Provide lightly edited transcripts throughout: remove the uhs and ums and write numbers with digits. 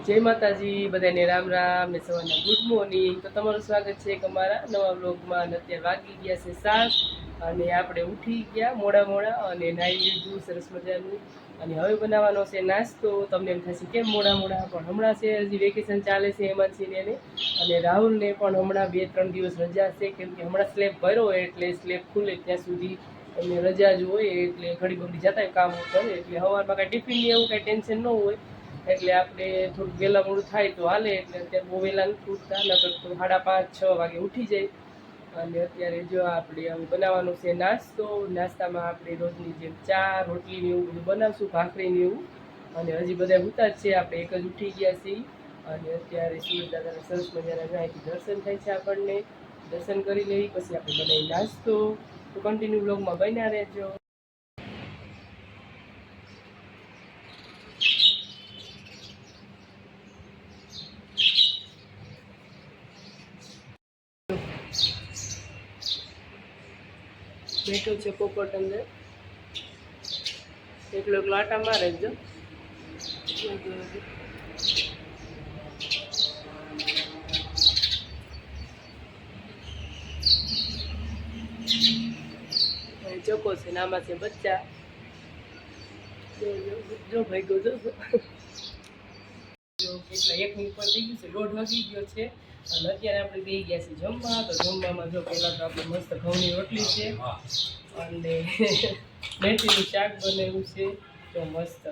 જય માતાજી, બધાને રામ રામ ને સવારના ગુડ મોર્નિંગ। તો તમારું સ્વાગત છે એક અમારા નવા વ્લોગમાં। અત્યારે વાગી ગયા છે 7 અને આપણે ઉઠી ગયા મોડા અને નાહી લીધું સરસ મજાનું અને હવે બનાવવાનો છે નાસ્તો। તમને એમ થશે કેમ મોડા પણ હમણાં છે હજી વેકેશન ચાલે છે હેમાંશીને અને રાહુલને પણ હમણાં 2-3 દિવસ રજા છે, કેમ કે હમણાં સ્લેબ ભર્યો હોય એટલે સ્લેબ ખુલે ત્યાં સુધી એમને રજા જ હોય, એટલે ઘડી બધી જતા કામ કરે એટલે સવારમાં કાંઈ ટિફિનની એવું કાંઈ ટેન્શન ન હોય, એટલે આપણે થોડુંક વહેલા મોડું થાય તો હાલે। એટલે અત્યારે બહુ વહેલા નથી ઉઠતા, નકર તો 5:30-6 વાગે ઉઠી જાય। અને અત્યારે જો આપણે હવે બનાવવાનું છે નાસ્તો। નાસ્તામાં આપણે રોજની જેમ ચા રોટલીને એવું બધું બનાવશું, ભાખરીને એવું। અને હજી બધા ઉતા જ છે, આપણે એક જ ઉઠી ગયા છીએ અને અત્યારે સૂરજ દાદાના સરસ મજાના અહીંથી દર્શન થાય છે આપણને। દર્શન કરી લઈ પછી આપણે બનાવી નાસ્તો। તો કન્ટિન્યુ બ્લોગમાં બન્યા રહેજો। બેઠો છે પોપટ અંદર, એકલો આટા મારે જ ચોખ્ખો છે ને આમાં છે બચ્ચા। જો ભાઈ ગયો જો કેટલા 1 મિનિટ પર થઈ ગયું છે, 1:30 વાગી ગયો છે અને અત્યારે આપણે બેસી ગયા છીએ જમવા। તો જમવામાં જો પહેલાં તો આપણે મસ્ત ઘઉંની રોટલી છે અને મેથીનું શાક બનાવ્યું છે। જો મસ્ત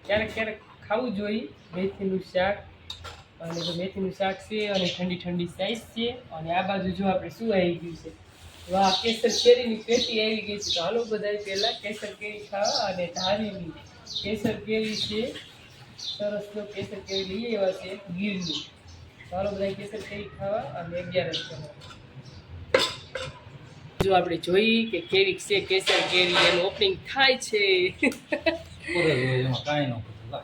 ક્યારેક ક્યારેક ખાવું જોઈએ મેથીનું શાક, અને જો મેથીનું શાક છે અને ઠંડી ઠંડી સાઈઝ છે। અને આ બાજુ જો આપણે શું આવી ગયું છે, વાહ કેસર કેરીની પેટી આવી ગઈ છે। તો હાલો બધા પહેલાં કેસર કેરી ખાવા, અને ધારીની કેસર કેરી છે સરસ, તો કેસર કેરી લઈ આવ્યા છે ગીરની। ચાલો બધા કેસર કેરી ખાવા અને 11 કરવા। જો આપણે જોઈ કે કેવી છે કેસર કેરી, એનું ઓપનિંગ થાય છે।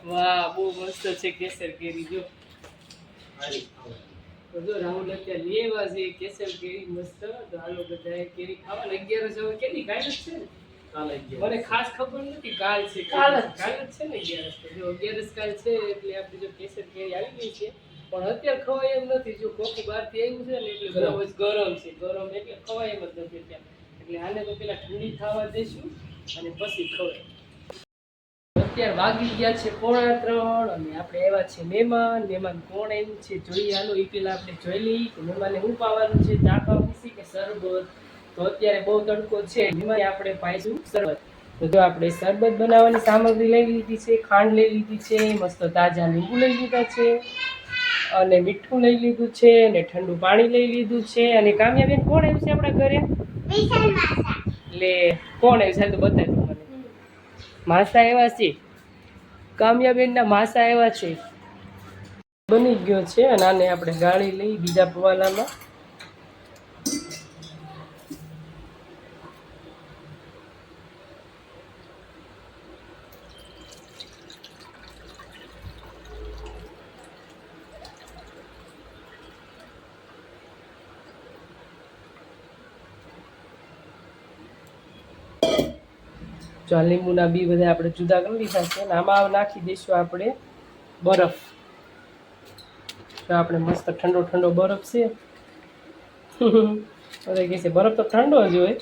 વાહ બહુ મસ્ત છે કેસર કેરી। જો રાહુલ અત્યારે લેવા છે કેસર કેરી મસ્ત। તો હાલો બધા કેરી ખાવા। 11 હવે કેટલી કાલ જ છે ને, મને ખાસ ખબર નથી કાલ છે, કાલ જ છે ને 11। જો 11 કાલ છે એટલે આપણે જો કેસર કેરી આવી ગઈ છે, પણ અત્યારે ખવાય એમ નથી। જો કોફી બહારથી આવ્યું છે ને એટલે બહુ જ ગરમ છે, ગરમ એટલે ખવાય એમ જ નથી અત્યારે। એટલે આને તો પેલા ઠંડી થવા દઈશું અને પછી ખવાય। અત્યારે વાગી ગયા છે 2:45 અને આપણે આવ્યા છે મહેમાન કોણ આવ્યું છે જોઈએ। હાલો એ પેલા આપણે જોઈ લઈએ કે મહેમાનને શું પાવાનું છે, ચા પાવી કે શરબત। તો અત્યારે બહુ તડકો છે, મહેમાન આપણે પાઈશું શરબત। તો જો આપણે શરબત બનાવવાની સામગ્રી લઈ લીધી છે, ખાંડ લઈ લીધી છે, મસ્ત તાજા લીંબુ લઈ લીધા છે અને મીઠું લઈ લીધું છે અને ઠંડુ પાણી લઈ લીધું છે। અને કામ્યાબેન કોણ આવ્યું છે આપણા ઘરે? લે કોણ આવ્યું છે તો બતાવી દો મને। માસા આવ્યા છે, કામ્યાબેનના માસા આવ્યા છે। બની ગયો છે અને આને આપણે ગાળી લઈ બીજા પવાલામાં। જો લીંબુના બી બધા આપણે જુદા કરી લીધા છે, અને આમાં નાખી દઈશું આપણે બરફ। તો આપણે મસ્ત ઠંડો ઠંડો બરફ છે। બધા કહે છે બરફ તો ઠંડો જ હોય,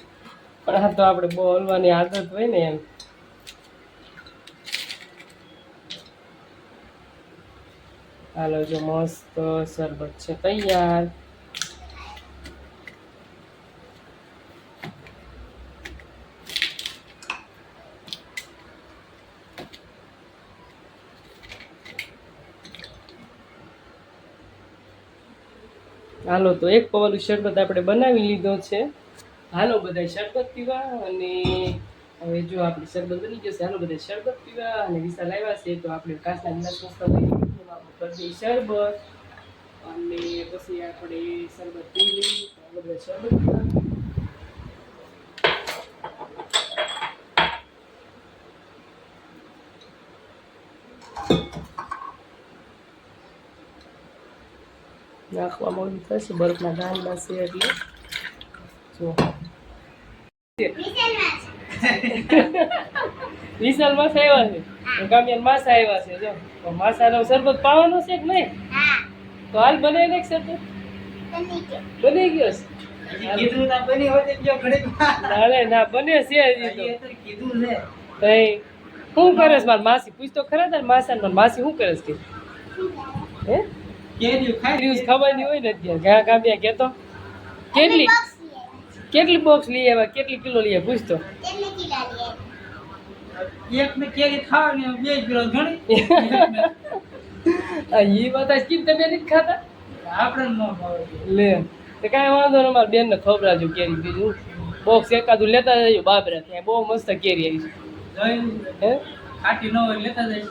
પણ આ તો આપણે બહુ હલવાની આદત હોય ને એમ। હાલો જો મસ્ત શરબત છે તૈયાર। હાલો તો એક પવાલું શરબત આપણે બનાવી લીધો છે। હાલો બધા શરબત પીવા। અને હવે જો આપણે શરબત બની ગયો છે, હાલો બધા શરબત પીવા। અને વિશાલ આવ્યા છે તો આપણે કાચના ગ્લાસ મસ્ત લઈ કરી દઈએ શરબત, અને પછી આપણે શરબત પી લઈએ। હાલો બધા શરબત પીવા। નાખવા મોડું થશે, બરફના ગાંઠ છે એટલે જો વિશાલમાં આવ્યા છે। કામ્યા માસા આવ્યા છે જો તો માસાનો શરબત પાવાનો છે કે નહીં તો હાલ બનાવી નાખ શરબત બની ગયો છે કીધું ના બની હોય તો જો ઘડીક ના ના બને છે હજી તો કીધું છે તઈ શું કરે છે મારી માસી પૂછ તો ખરા તાર માસા મારી માસી શું કરે છે હે કેરી ખાઈ ન્યૂઝ ખબર નહીં હોય ને અત્યારે ઘા કામ્યા કેતો કેટલી કેટલી બોક્સ લઈ આવ્યા કેટલી કિલો લઈ આવ્યા પૂછ તો એક ને કેરી ખાવાની 2 કિલો ઘણી આ ઈ બતા કેમ તમે નથી ખાતા આપણે ન ભાવે લે તો કાંઈ વાંધો નહીં મારા બેનને ખવડાવજો કેરી બીજું બોક્સ એકાદું લેતા જજો બાબરા ત્યાં બહુ મસ્ત કેરી આવી છે હે ખાટી ન હોય લેતા જઈશ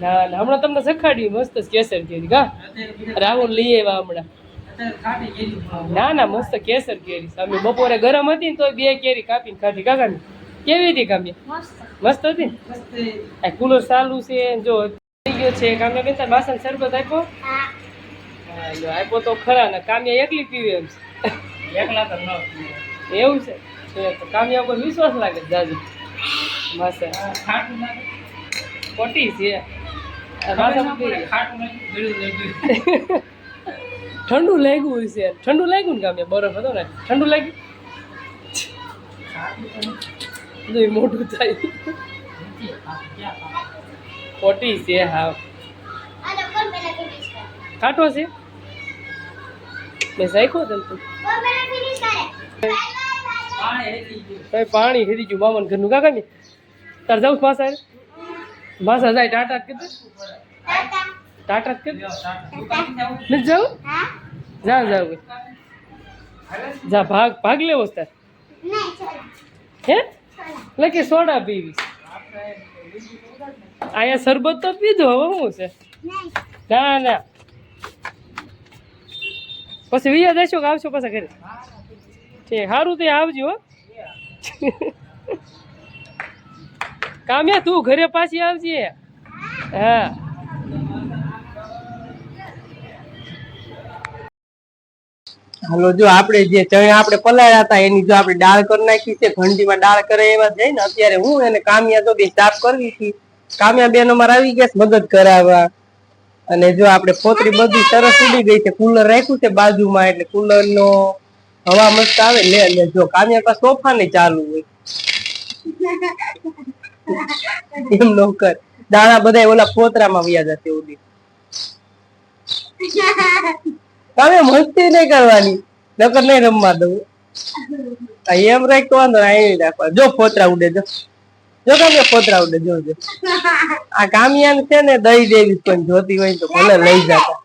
ના ના હમણાં તમને શખાડ્યું મસ્ત કેસર કેરી કા રાહુલ લઈ આવ્યા હમણાં અત્યારે ખાટી કેરી ના ના મસ્ત કેસર કેરી અમે બપોરે ગરમ હતી ને તો 2 કેરી કાપીને ખાધી કાકા કેવી હતી કામ્યા મસ્ત હતી ને મસ્ત આ કુલર ચાલુ છે જો થઈ ગયો છે કામ્યા બેન તાર માસન શરબત આપ્યો હા જો આપ્યો તો ખરા ને કામ્યા એકલી પીવે એમ છે એકલા તો ન એવું છે તો કામ્યા ઉપર વિશ્વાસ લાગે જાજુ માસા ખાટું નાખે ખોટી છે ખાટું નાખે ઠંડુ લાગ્યું છે ઠંડુ લાગ્યું ને કામ્યા બરફ હતો ને ઠંડુ લાગ્યું નહીં મોટું થાય ખોટી છે હા ખાટો છે મેં સાખ્યો તને તું પાણી હેરી ગયું મામા ઘરનું કાકા ને તાર જાઉં માસા માસા જાય ટાટા કીધું ટાટા કીધું નથી જાઉં જા જાવ જા ભાગ લેવો તાર હે કે સોડા પીવી અહીંયા શરબત તો પીધો હવે શું છે ના ના પછી વિયા જશો કે આવશો પાછા ઘરે ઠીક સારું તો આવજો હો કામ્યા તું ઘરે પાછી આવજે હા હાલો જો આપણે જે ચણા આપણે પલાળ્યા હતા એની જો આપણે દાળ કરી નાખી છે ઘંટીમાં દાળ કરે એવા જાય ને અત્યારે હું એને કામ્યા તો બે સાફ કરવી હતી કામ્યા બેન અમારે આવી ગયા મદદ કરાવવા અને જો આપણે પોતરી બધી સરસ ઉડી ગઈ છે કુલર રાખ્યું છે બાજુમાં એટલે કુલર નો હવા મસ્ત આવે લે લે જો કામ્યા પાસે સોફા ને ચાલુ હોય એમ નો કર દાણા બધા ઓલા પોતરામાં વ્યા જશે ઉડી તમે મસ્તી નહીં કરવાની નકર નહીં રમવા દઉં એમ રાખ તો વાંધો અહીં રાખવા જો પોતરા ઉડે જો કામ્યા પોતરા ઉડે જો આ કામિયા છે ને દઈ દેવી પણ જોતી હોય તો ભલે લઈ જતા